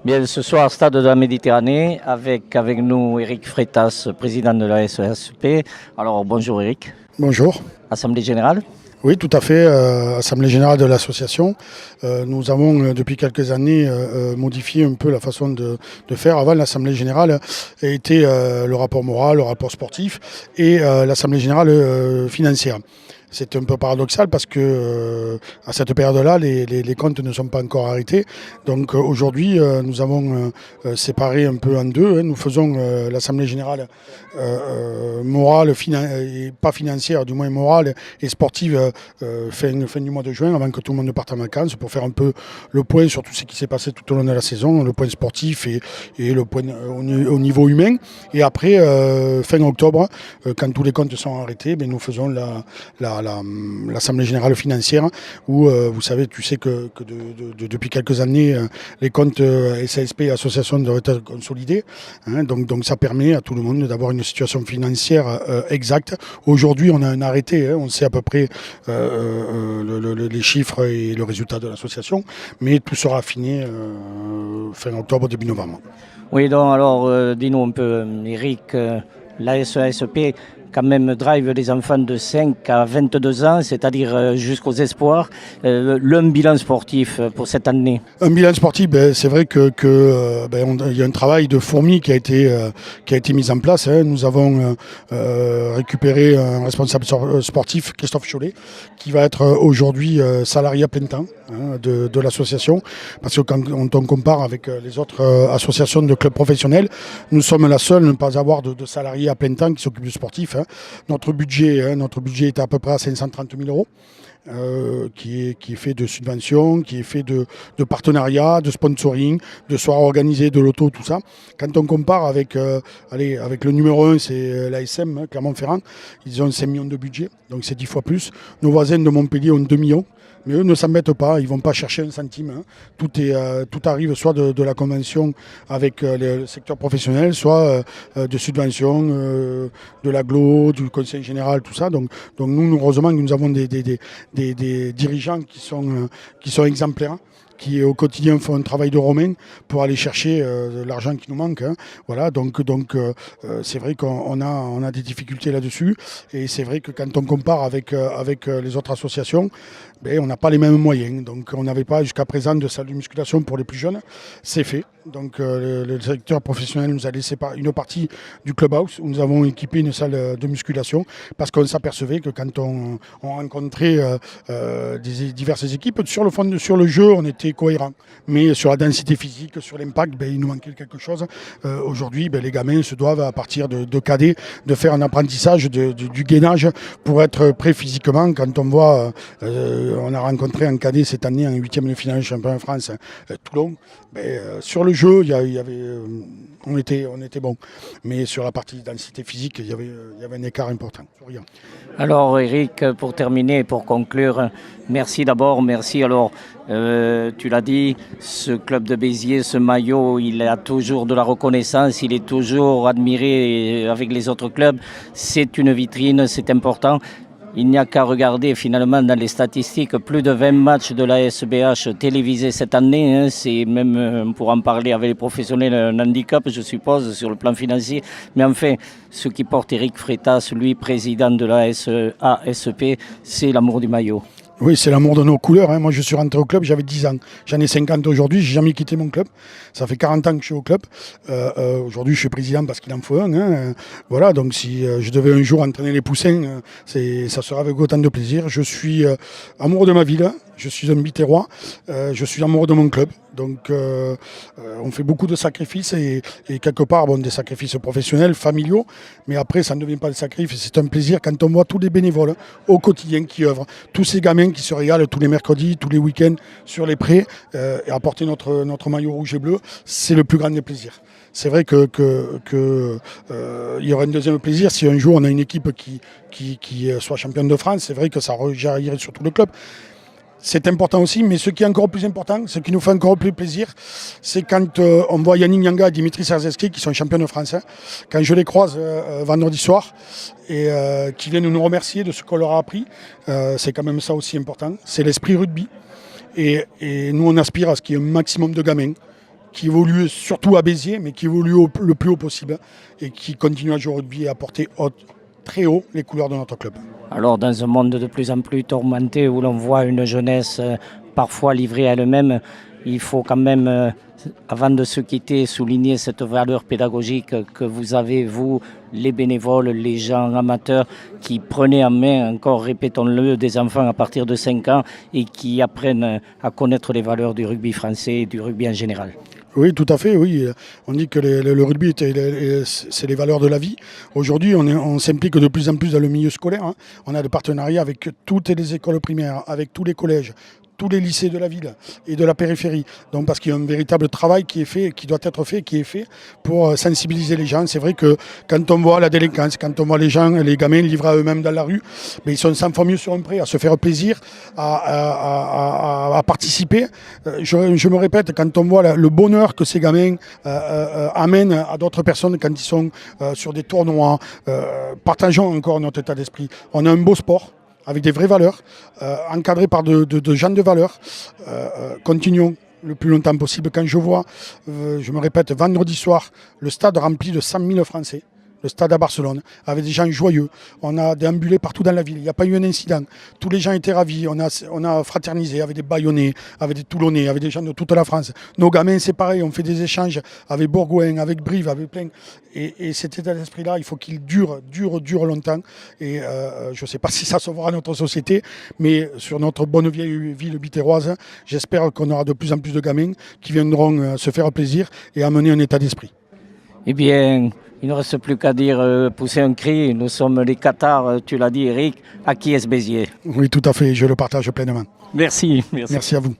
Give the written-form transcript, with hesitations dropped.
Bien, ce soir, Stade de la Méditerranée, avec nous Eric Freitas, président de la SESP. Alors, bonjour Eric. Bonjour. Assemblée générale. Oui, tout à fait. Assemblée générale de l'association. Nous avons depuis quelques années modifié un peu la façon de faire. Avant, l'Assemblée générale était le rapport moral, le rapport sportif et l'Assemblée générale financière. C'est un peu paradoxal parce que à cette période-là, les comptes ne sont pas encore arrêtés. Donc aujourd'hui, nous avons séparé un peu en deux. Nous faisons l'Assemblée générale morale, et pas financière, du moins morale et sportive fin du mois de juin, avant que tout le monde parte en vacances, pour faire un peu le point sur tout ce qui s'est passé tout au long de la saison, le point sportif et le point au niveau humain. Et après, fin octobre, quand tous les comptes sont arrêtés, nous faisons l'Assemblée générale financière où, vous savez, tu sais que depuis quelques années, les comptes SASP et associations doivent être consolidés. Donc ça permet à tout le monde d'avoir une situation financière exacte. Aujourd'hui, on a un arrêté, on sait à peu près les chiffres et le résultat de l'association, mais tout sera affiné fin octobre, début novembre. Oui, donc alors, dis-nous un peu, Eric, la SESP quand même drive les enfants de 5 à 22 ans, c'est-à-dire jusqu'aux espoirs. Le bilan sportif pour cette année? Un bilan sportif, c'est vrai qu'il y a un travail de fourmi qui a été mis en place. Nous avons récupéré un responsable sportif, Christophe Chollet, qui va être aujourd'hui salarié à plein temps de l'association. Parce que quand on compare avec les autres associations de clubs professionnels, nous sommes la seule à ne pas avoir de salariés à plein temps qui s'occupent du sportif. Notre budget est à peu près à 530 000 euros. Qui est fait de subventions, qui est fait de partenariats, de sponsoring, de soirées organisées, de loto, tout ça. Quand on compare avec le numéro 1, c'est l'ASM, Clermont-Ferrand, ils ont 5 millions de budget, donc c'est 10 fois plus. Nos voisins de Montpellier ont 2 millions. Mais eux ne s'embêtent pas, ils ne vont pas chercher un centime. Tout arrive soit de la convention avec le secteur professionnel, soit de subventions, de l'agglo, du conseil général, tout ça. Donc nous, heureusement, nous avons des dirigeants qui sont exemplaires, qui au quotidien font un travail de romain pour aller chercher l'argent qui nous manque. Voilà, donc c'est vrai qu'on a des difficultés là-dessus. Et c'est vrai que quand on compare avec les autres associations, on n'a pas les mêmes moyens. Donc on n'avait pas jusqu'à présent de salle de musculation pour les plus jeunes. C'est fait. Donc le secteur professionnel nous a laissé une partie du clubhouse où nous avons équipé une salle de musculation parce qu'on s'apercevait que quand on rencontrait diverses équipes, sur le jeu, on était cohérent. Mais sur la densité physique, sur l'impact, il nous manquait quelque chose. Aujourd'hui, les gamins se doivent, à partir de cadets, de faire un apprentissage du gainage pour être prêts physiquement. Quand on voit, on a rencontré un cadet cette année en 8e de finale championnat de France, Toulon. Sur le jeu, on était bon. Mais sur la partie densité physique, il y avait un écart important. Alors Eric, pour terminer, pour conclure, merci d'abord, merci. Alors, tu l'as dit, ce club de Béziers, ce maillot, il a toujours de la reconnaissance, il est toujours admiré avec les autres clubs. C'est une vitrine, c'est important. Il n'y a qu'à regarder finalement dans les statistiques, plus de 20 matchs de la SBH télévisés cette année. C'est même, pour en parler avec les professionnels, un handicap, je suppose, sur le plan financier. Mais enfin, ce qui porte Eric Freitas, lui, président de la SASP, c'est l'amour du maillot. Oui, c'est l'amour de nos couleurs. Moi, je suis rentré au club, j'avais 10 ans. J'en ai 50 aujourd'hui, j'ai jamais quitté mon club. Ça fait 40 ans que je suis au club. Aujourd'hui, je suis président parce qu'il en faut un. Voilà, donc si je devais un jour entraîner les poussins, ça serait avec autant de plaisir. Je suis amoureux de ma ville, je suis un biterrois, je suis amoureux de mon club. Donc, on fait beaucoup de sacrifices et quelque part, des sacrifices professionnels, familiaux. Mais après, ça ne devient pas le sacrifice. C'est un plaisir quand on voit tous les bénévoles au quotidien qui œuvrent, tous ces gamins qui se régalent tous les mercredis, tous les week-ends sur les prés et apporter notre maillot rouge et bleu, c'est le plus grand des plaisirs. C'est vrai que il y aurait un deuxième plaisir si un jour on a une équipe qui soit championne de France. C'est vrai que ça rejaillirait sur tout le club. C'est important aussi, mais ce qui est encore plus important, ce qui nous fait encore plus plaisir, c'est quand on voit Yannick Nyanga et Dimitri Serzeski qui sont champions de France. Quand je les croise vendredi soir et qui viennent nous remercier de ce qu'on leur a appris, c'est quand même ça aussi important. C'est l'esprit rugby. Et nous, on aspire à ce qu'il y ait un maximum de gamins qui évolue surtout à Béziers, mais qui évolue le plus haut possible et qui continue à jouer au rugby et à porter très haut les couleurs de notre club. Alors dans un monde de plus en plus tourmenté où l'on voit une jeunesse parfois livrée à elle-même, il faut quand même, avant de se quitter, souligner cette valeur pédagogique que vous avez, vous, les bénévoles, les gens amateurs, qui prenaient en main, encore répétons-le, des enfants à partir de 5 ans et qui apprennent à connaître les valeurs du rugby français et du rugby en général. Oui, tout à fait, oui. On dit que le rugby, c'est les valeurs de la vie. Aujourd'hui, on s'implique de plus en plus dans le milieu scolaire. Hein. On a des partenariats avec toutes les écoles primaires, avec tous les collèges, tous les lycées de la ville et de la périphérie. Donc parce qu'il y a un véritable travail qui est fait, qui doit être fait, qui est fait pour sensibiliser les gens. C'est vrai que quand on voit la délinquance, quand on voit les gens, les gamins livrés à eux-mêmes dans la rue, mais ils sont 100 fois mieux sur un prêt, à se faire plaisir, à participer. Je me répète, quand on voit le bonheur que ces gamins amènent à d'autres personnes quand ils sont sur des tournois, partageons encore notre état d'esprit. On a un beau sport, avec des vraies valeurs, encadrées par de gens de valeur. Continuons le plus longtemps possible. Quand je vois, je me répète, vendredi soir, le stade rempli de 100 000 Français, le stade à Barcelone, avec des gens joyeux. On a déambulé partout dans la ville, il n'y a pas eu un incident. Tous les gens étaient ravis, on a fraternisé avec des Bayonnais, avec des Toulonnais, avec des gens de toute la France. Nos gamins, c'est pareil, on fait des échanges avec Bourgoin, avec Brive, avec plein. Et cet état d'esprit-là, il faut qu'il dure longtemps. Et je ne sais pas si ça sauvera notre société, mais sur notre bonne vieille ville bitéroise, j'espère qu'on aura de plus en plus de gamins qui viendront se faire plaisir et amener un état d'esprit. Eh bien, il ne reste plus qu'à dire, pousser un cri. Nous sommes les Qatars, tu l'as dit Eric, à qui est-ce Béziers? Oui, tout à fait, je le partage pleinement. Merci. Merci à vous.